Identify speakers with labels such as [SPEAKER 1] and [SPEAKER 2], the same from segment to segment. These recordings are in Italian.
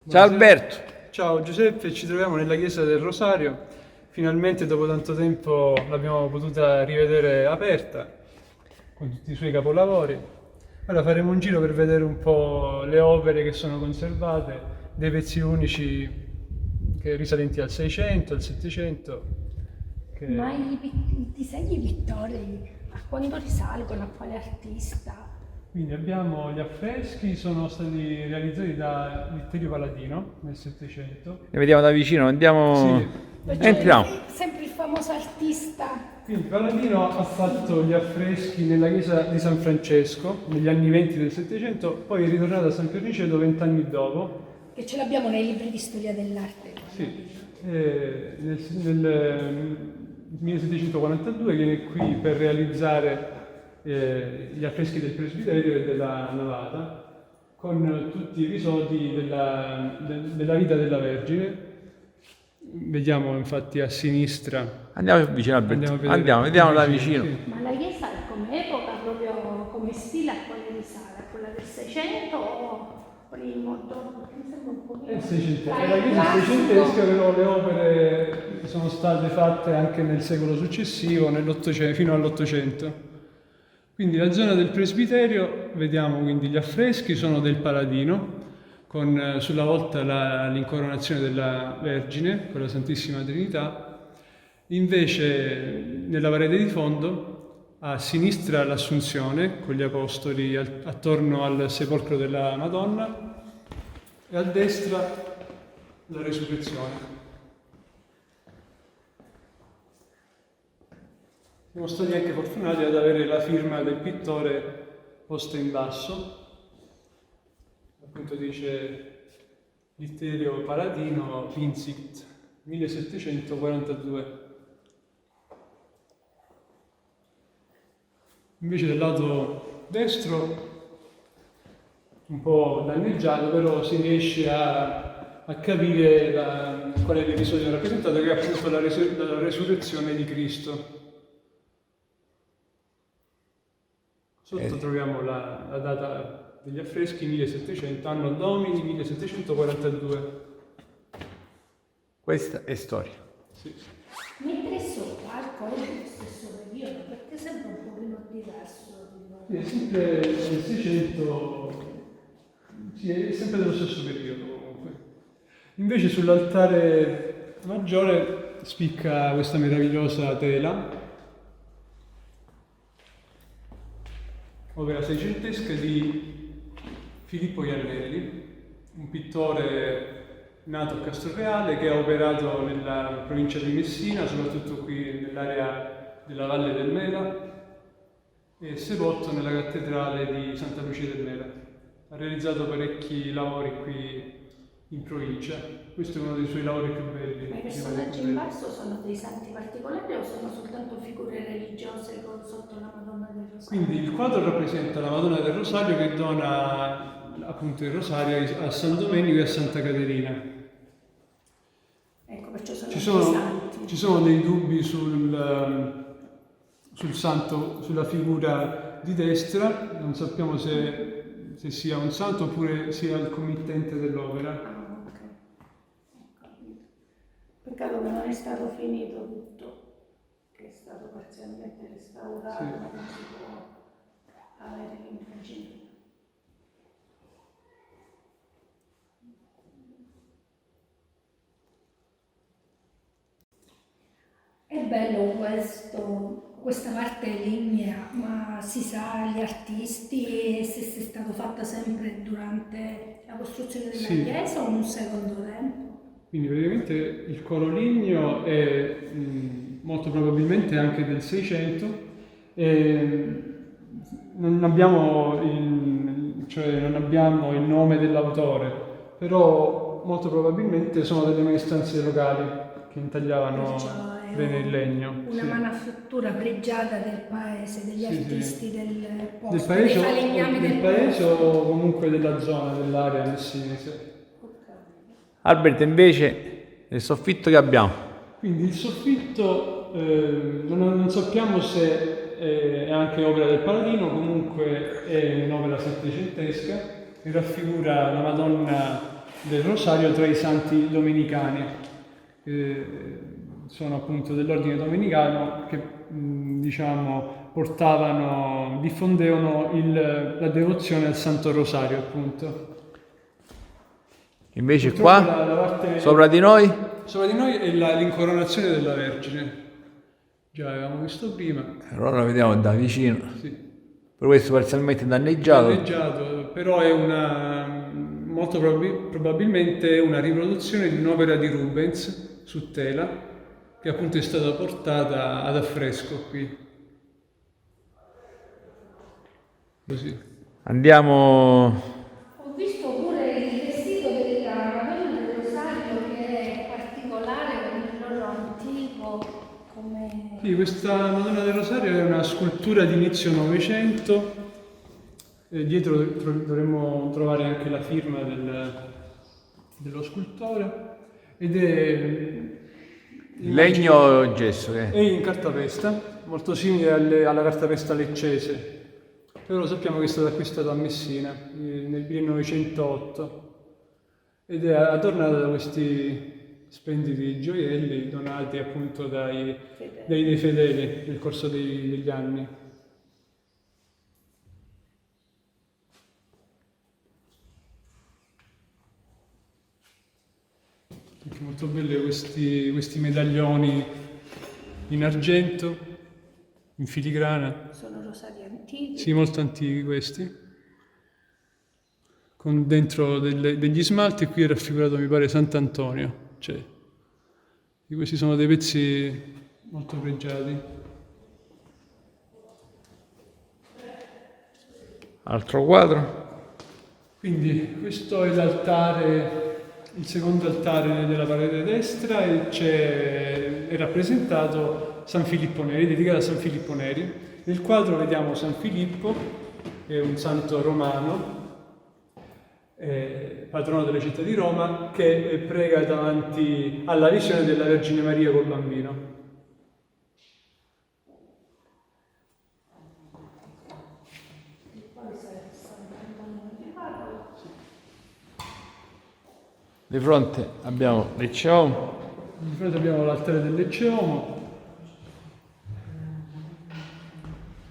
[SPEAKER 1] Ciao Alberto.
[SPEAKER 2] Ciao Giuseppe, ci troviamo nella chiesa del Rosario. Finalmente dopo tanto tempo l'abbiamo potuta rivedere aperta con tutti i suoi capolavori. Ora faremo un giro per vedere un po' le opere che sono conservate, dei pezzi unici risalenti al 600, al 700.
[SPEAKER 3] Ma i disegni pittori a quando risalgono, a quale artista?
[SPEAKER 2] Quindi abbiamo gli affreschi, sono stati realizzati da Vittorio Paladino nel 700.
[SPEAKER 1] Ne vediamo da vicino, andiamo.
[SPEAKER 2] Sì.
[SPEAKER 1] Entriamo.
[SPEAKER 3] Sempre il famoso artista.
[SPEAKER 2] Quindi Paladino ha fatto gli affreschi nella chiesa di San Francesco negli anni 20 del 700, poi è ritornato a San Pierniceto 20 anni dopo.
[SPEAKER 3] Che ce l'abbiamo nei libri di storia dell'arte.
[SPEAKER 2] Sì. Nel 1742 viene qui per realizzare gli affreschi del presbiterio e della navata con tutti i episodi della vita della Vergine. Vediamo infatti a sinistra.
[SPEAKER 1] Andiamo vicino Alberto.
[SPEAKER 2] a vedere
[SPEAKER 1] Andiamo, vediamo da
[SPEAKER 2] vicino,
[SPEAKER 1] vicino.
[SPEAKER 2] sì.
[SPEAKER 3] Ma la chiesa come epoca, proprio come stile, a quale risale? A quella del 600 o con il modo? Perché mi sembra un po'.
[SPEAKER 2] È il 600. È la chiesa seicentesca, però le opere sono state fatte anche nel secolo successivo, fino all'Ottocento. Quindi la zona del presbiterio, vediamo quindi gli affreschi, sono del Paladino, con sulla volta l'incoronazione della Vergine con la Santissima Trinità. Invece nella parete di fondo, a sinistra l'Assunzione con gli Apostoli attorno al sepolcro della Madonna e a destra la Resurrezione. Siamo stati anche fortunati ad avere la firma del pittore posta in basso. Appunto dice Vittorio Paladino, Pinsikt, 1742. Invece del lato destro, un po' danneggiato, però si riesce a capire qual è l'episodio rappresentato, che è appunto la resurrezione di Cristo. Sotto troviamo la data degli affreschi, 1700, anno domini 1742.
[SPEAKER 1] Questa è storia.
[SPEAKER 2] Sì.
[SPEAKER 3] Mentre sopra il coro dello stesso periodo, perché sembra un pochino diverso.
[SPEAKER 2] È sempre nel 600, sì, è sempre dello stesso periodo comunque. Invece sull'altare maggiore spicca questa meravigliosa tela, opera seicentesca di Filippo Iannelli, un pittore nato a Castroreale che ha operato nella provincia di Messina, soprattutto qui nell'area della Valle del Mela, e sepolto nella cattedrale di Santa Lucia del Mela. Ha realizzato parecchi lavori qui in provincia. Questo è uno dei suoi lavori più belli.
[SPEAKER 3] Ma i personaggi in basso sono dei santi particolari o sono soltanto figure religiose sotto la Madonna del Rosario?
[SPEAKER 2] Quindi il quadro rappresenta la Madonna del Rosario che dona appunto il Rosario a San Domenico e a Santa Caterina.
[SPEAKER 3] Ecco, perciò sono
[SPEAKER 2] Ci
[SPEAKER 3] dei
[SPEAKER 2] sono,
[SPEAKER 3] santi.
[SPEAKER 2] ci sono dei dubbi sul santo, sulla figura di destra, non sappiamo se sia un santo oppure sia il committente dell'opera.
[SPEAKER 3] Ah, ok. Ho capito. Peccato che non è stato finito tutto, che è stato parzialmente restaurato,
[SPEAKER 2] Sì.
[SPEAKER 3] ma non si può avere l'immagine. È bello questa parte lignea, ma si sa gli artisti se è stato fatta sempre durante la costruzione della
[SPEAKER 2] Sì.
[SPEAKER 3] chiesa o in un secondo tempo?
[SPEAKER 2] Quindi praticamente il coro ligneo è molto probabilmente anche del 600 e non abbiamo il nome dell'autore, però molto probabilmente sono delle maestranze locali che intagliavano
[SPEAKER 3] Perciò è
[SPEAKER 2] bene il legno.
[SPEAKER 3] una
[SPEAKER 2] Sì.
[SPEAKER 3] manifattura pregiata del paese, degli
[SPEAKER 2] Sì, sì.
[SPEAKER 3] artisti del
[SPEAKER 2] Del
[SPEAKER 3] posto,
[SPEAKER 2] paese,
[SPEAKER 3] dei falegnami
[SPEAKER 2] del
[SPEAKER 3] del
[SPEAKER 2] paese
[SPEAKER 3] posto.
[SPEAKER 2] o comunque della zona, dell'area messinese.
[SPEAKER 1] Alberto, invece, il soffitto che abbiamo.
[SPEAKER 2] Quindi il soffitto non sappiamo se è anche opera del Paladino, comunque è un'opera settecentesca che raffigura la Madonna del Rosario tra i santi domenicani. Sono appunto dell'ordine domenicano che diciamo diffondevano la devozione al Santo Rosario appunto.
[SPEAKER 1] Invece
[SPEAKER 2] Purtroppo
[SPEAKER 1] qua,
[SPEAKER 2] la parte
[SPEAKER 1] sopra di noi,
[SPEAKER 2] sopra di noi è l'incoronazione della Vergine. Già avevamo visto prima.
[SPEAKER 1] allora la vediamo da vicino.
[SPEAKER 2] Sì.
[SPEAKER 1] Per questo parzialmente danneggiato.
[SPEAKER 2] Danneggiato, però è molto probabilmente una riproduzione di un'opera di Rubens su tela che appunto è stata portata ad affresco qui. Così.
[SPEAKER 1] Andiamo.
[SPEAKER 3] Ho visto pure il vestito della Madonna del Rosario che è particolare con il loro antico, come...
[SPEAKER 2] Sì, questa Madonna del Rosario è una scultura di inizio Novecento. Dietro dovremmo trovare anche la firma dello scultore ed è
[SPEAKER 1] Legno o gesso?
[SPEAKER 2] è in cartapesta, molto simile alla cartapesta leccese, però sappiamo che è stato acquistato a Messina nel 1908 ed è adornata da questi splendidi gioielli donati appunto dei fedeli nel corso degli anni. Anche molto belli questi medaglioni in argento, in filigrana.
[SPEAKER 3] Sono rosari antichi.
[SPEAKER 2] Sì, molto antichi questi. Con dentro degli smalti, qui è raffigurato mi pare Sant'Antonio. Cioè, questi sono dei pezzi molto pregiati. Altro quadro. Quindi questo è l'altare. Il secondo altare della parete destra è rappresentato San Filippo Neri, dedicato a San Filippo Neri. Nel quadro vediamo San Filippo, che è un santo romano, patrono della città di Roma, che prega davanti alla visione della Vergine Maria col bambino.
[SPEAKER 1] Di fronte abbiamo l'Ecceomo.
[SPEAKER 2] Di fronte abbiamo l'altare dell'Ecceomo.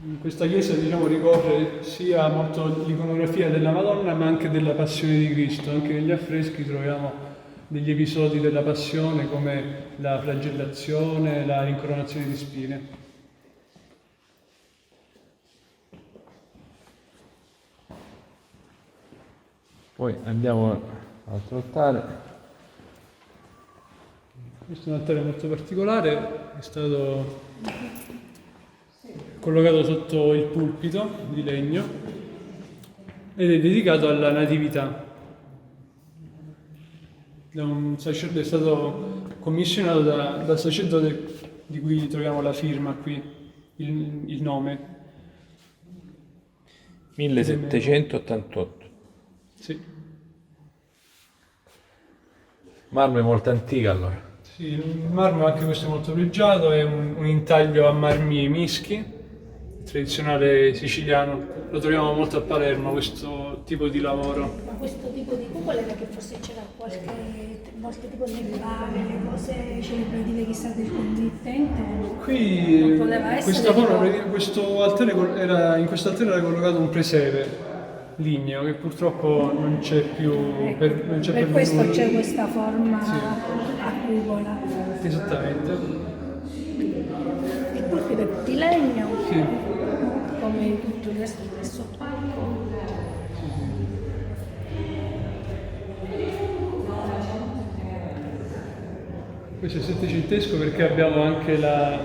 [SPEAKER 2] In questa chiesa ricorre sia molto l'iconografia della Madonna ma anche della Passione di Cristo. Anche negli affreschi troviamo degli episodi della Passione come la flagellazione, la rincoronazione di spine.
[SPEAKER 1] Poi andiamo all'altro altare.
[SPEAKER 2] Questo è un altare molto particolare, è stato collocato sotto il pulpito di legno ed è dedicato alla Natività. È stato commissionato dal sacerdote di cui troviamo la firma qui, il nome.
[SPEAKER 1] 1788.
[SPEAKER 2] Sì.
[SPEAKER 1] Marmo è molto antica allora.
[SPEAKER 2] Sì, il marmo anche questo è molto pregiato, è un intaglio a marmi mischi, tradizionale siciliano. Lo troviamo molto a Palermo questo tipo di lavoro.
[SPEAKER 3] Ma questo tipo di cupola era che forse c'era qualche tipo di bale, cose celebrative chissà del committente.
[SPEAKER 2] Qui
[SPEAKER 3] non poteva essere
[SPEAKER 2] in questo altare era collocato un presepe ligneo che purtroppo non c'è più.
[SPEAKER 3] Ecco,
[SPEAKER 2] Non c'è
[SPEAKER 3] per questo nulla. C'è questa forma
[SPEAKER 2] Sì.
[SPEAKER 3] a cupola.
[SPEAKER 2] Esattamente.
[SPEAKER 3] Il pulpito è di legno,
[SPEAKER 2] Sì.
[SPEAKER 3] come tutto il resto del sottopalco.
[SPEAKER 2] Questo è settecentesco perché abbiamo anche la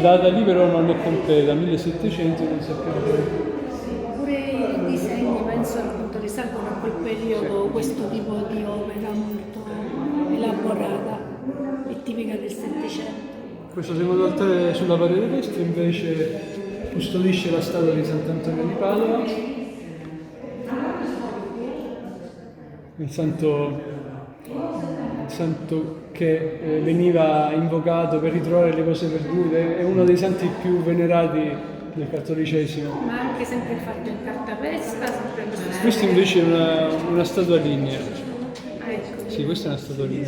[SPEAKER 2] data lì, però non è completa, 1700 non sappiamo.
[SPEAKER 3] Pure i disegni penso appunto risalgono a quel periodo, questo tipo di opera molto elaborata e tipica del Settecento.
[SPEAKER 2] Questo secondo altare sulla parete destra invece custodisce la statua di Sant'Antonio di Padova, il santo che veniva invocato per ritrovare le cose perdute, è uno dei santi più venerati del cattolicesimo.
[SPEAKER 3] Ma anche sempre fatto in cartapesta, sempre
[SPEAKER 2] Questo invece è una statua lignea.
[SPEAKER 3] ecco.
[SPEAKER 2] Sì, questa è una statua di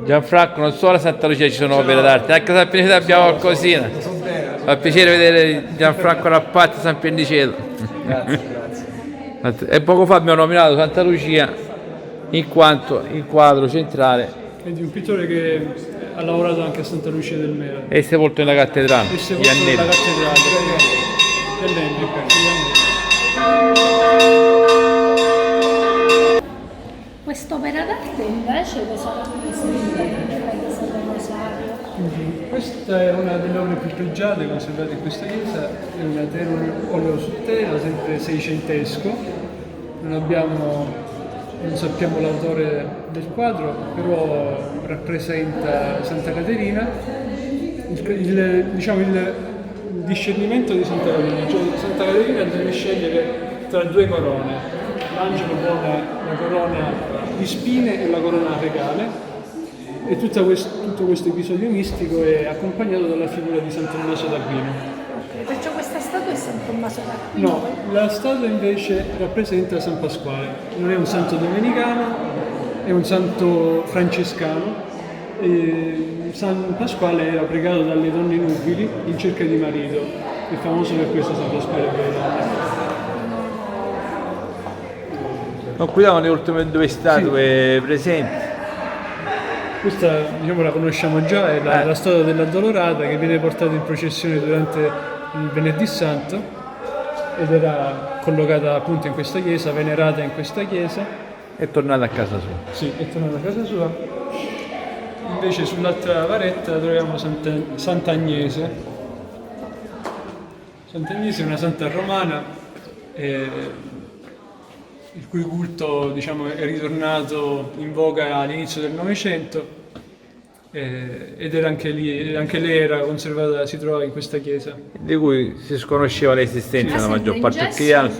[SPEAKER 1] Gianfranco, non solo a Santa Lucia ci sono opere d'arte, anche a San Pianiceto abbiamo qualcosina. Fa piacere vedere Gianfranco Rappatti a San Pianiceto.
[SPEAKER 4] Grazie.
[SPEAKER 1] E poco fa abbiamo nominato Santa Lucia in quanto il quadro centrale
[SPEAKER 2] è di un pittore che ha lavorato anche a Santa Lucia del Mera.
[SPEAKER 1] è sepolto nella cattedrale
[SPEAKER 2] È
[SPEAKER 1] di
[SPEAKER 2] sepolto nella
[SPEAKER 1] Annelli.
[SPEAKER 2] cattedrale dell'Embrica.
[SPEAKER 3] Quest'opera d'arte invece cosa rappresenta nella chiesa del Rosario?
[SPEAKER 2] Questa è una delle opere più pregiate conservate in questa chiesa, è una tela olio su tela, sempre seicentesco. Non sappiamo l'autore del quadro, però rappresenta Santa Caterina. Il discernimento di Santa Caterina, cioè Santa Caterina deve scegliere tra due corone. L'angelo pone la corona di spine e la corona regale. E tutto questo episodio mistico è accompagnato dalla figura di San Tommaso d'Aquino.
[SPEAKER 3] Perciò questa statua è San Tommaso d'Aquino.
[SPEAKER 2] No, la statua invece rappresenta San Pasquale. Non è un santo domenicano, è un santo francescano. E San Pasquale era pregato dalle donne nubili in cerca di marito. È famoso per questo San Pasquale per le donne.
[SPEAKER 1] Concludiamo le ultime due statue presenti.
[SPEAKER 2] Questa la conosciamo già, è la statua dell'Addolorata che viene portata in processione durante il Venerdì Santo ed era collocata appunto in questa chiesa, venerata in questa chiesa.
[SPEAKER 1] È tornata a casa sua.
[SPEAKER 2] Sì, è tornata a casa sua. Invece sull'altra paretta troviamo Sant'Agnese. Sant'Agnese è una santa romana il cui culto è ritornato in voga all'inizio del Novecento ed era anche lei era conservata, si trova in questa chiesa.
[SPEAKER 1] Di cui si sconosceva l'esistenza la maggior parte
[SPEAKER 3] in
[SPEAKER 1] degli anni.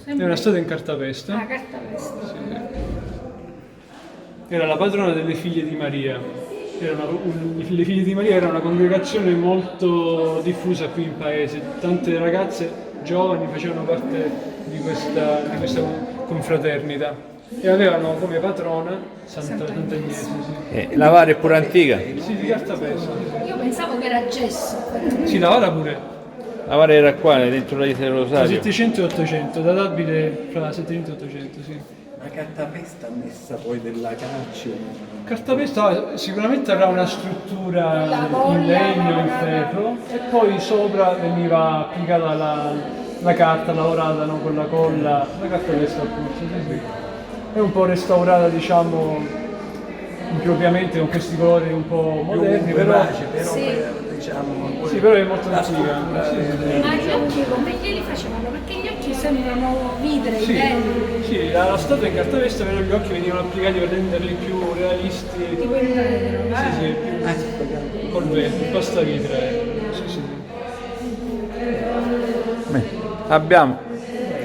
[SPEAKER 2] È una statua in cartapesta.
[SPEAKER 3] Ah, cartapesta.
[SPEAKER 2] Era la patrona delle figlie di Maria. Le figlie di Maria era una congregazione molto diffusa qui in paese. Tante ragazze giovani facevano parte di questa confraternita e avevano come patrona Sant'Agnese.
[SPEAKER 1] La Vara è pure antica.
[SPEAKER 2] Sì, di cartapesta.
[SPEAKER 3] Io pensavo che era gesso.
[SPEAKER 2] Si lavora pure.
[SPEAKER 1] La Vara era qua, dentro la chiesa del
[SPEAKER 2] Tra
[SPEAKER 1] Rosario.
[SPEAKER 2] 700 e 800, databile fra 700 e 800, sì.
[SPEAKER 4] La cartapesta messa poi della calcio.
[SPEAKER 2] Cartapesta sicuramente avrà una struttura in legno, in ferro e poi sopra veniva applicata la carta lavorata con la colla, la cartapesta appunto, sì. È un po' restaurata impropriamente con questi colori un po' moderni, però sì, però è molto antica.
[SPEAKER 3] Ma gli occhi come glieli facevano? Perché gli occhi sembrano vidri,
[SPEAKER 2] Sì,
[SPEAKER 3] belli.
[SPEAKER 2] sì, la statua in cartapesta, però gli occhi venivano applicati per renderli più realisti.
[SPEAKER 3] Tipo il vetro,
[SPEAKER 2] Sì, più col vetro, pasta vitra. Sì.
[SPEAKER 1] Abbiamo.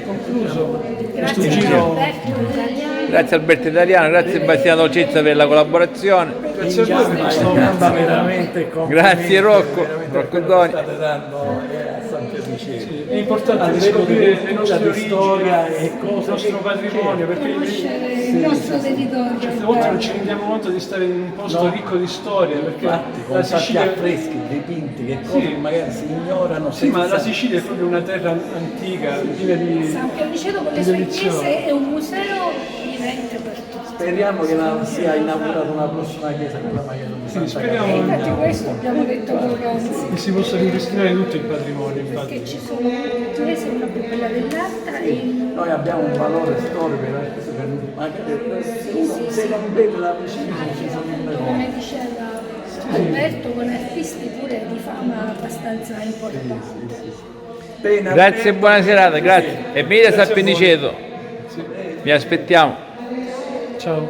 [SPEAKER 2] Concluso questo
[SPEAKER 3] Grazie
[SPEAKER 2] giro.
[SPEAKER 3] Alberto, italiano.
[SPEAKER 1] Grazie Alberto Italiano, grazie Bastiano Dolcezza per la collaborazione.
[SPEAKER 2] Grazie a voi per questo
[SPEAKER 4] Veramente
[SPEAKER 1] Grazie Rocco, Rocco Doni.
[SPEAKER 4] state dando a San Pianiceto.
[SPEAKER 2] È importante scoprire le nostre
[SPEAKER 4] di
[SPEAKER 2] origini,
[SPEAKER 4] storia e
[SPEAKER 2] il
[SPEAKER 4] cose
[SPEAKER 2] nostro patrimonio, perché
[SPEAKER 3] Conoscere il nostro territorio.
[SPEAKER 2] certe volte non ci rendiamo conto di stare in un posto ricco di storia, perché
[SPEAKER 4] Infatti, con
[SPEAKER 2] la
[SPEAKER 4] tanti
[SPEAKER 2] Sicilia,
[SPEAKER 4] affreschi, dipinti, che cose che magari si ignorano.
[SPEAKER 2] sì, ma la Sicilia è proprio una terra antica, piena di
[SPEAKER 3] San Pianiceto con le sue
[SPEAKER 2] tradizioni.
[SPEAKER 3] chiese è un museo vivente per tutti.
[SPEAKER 4] Speriamo che sia inaugurata una prossima chiesa nella Maia di
[SPEAKER 2] Sì,
[SPEAKER 4] Santa
[SPEAKER 2] speriamo
[SPEAKER 3] E infatti questo abbiamo detto poc'anzi.
[SPEAKER 2] che si possa ripristinare tutto il patrimonio, infatti.
[SPEAKER 3] Perché ci sono chiese, una più bella dell'altra e
[SPEAKER 4] Noi abbiamo un valore storico, magari se non vede la vicina ci sono delle cose.
[SPEAKER 3] come diceva Alberto, con artisti pure di fama abbastanza importante.
[SPEAKER 4] Bene,
[SPEAKER 1] Grazie e buona serata, grazie. E venite a San Pianiceto.
[SPEAKER 2] Sì.
[SPEAKER 1] Vi aspettiamo.
[SPEAKER 2] Ciao.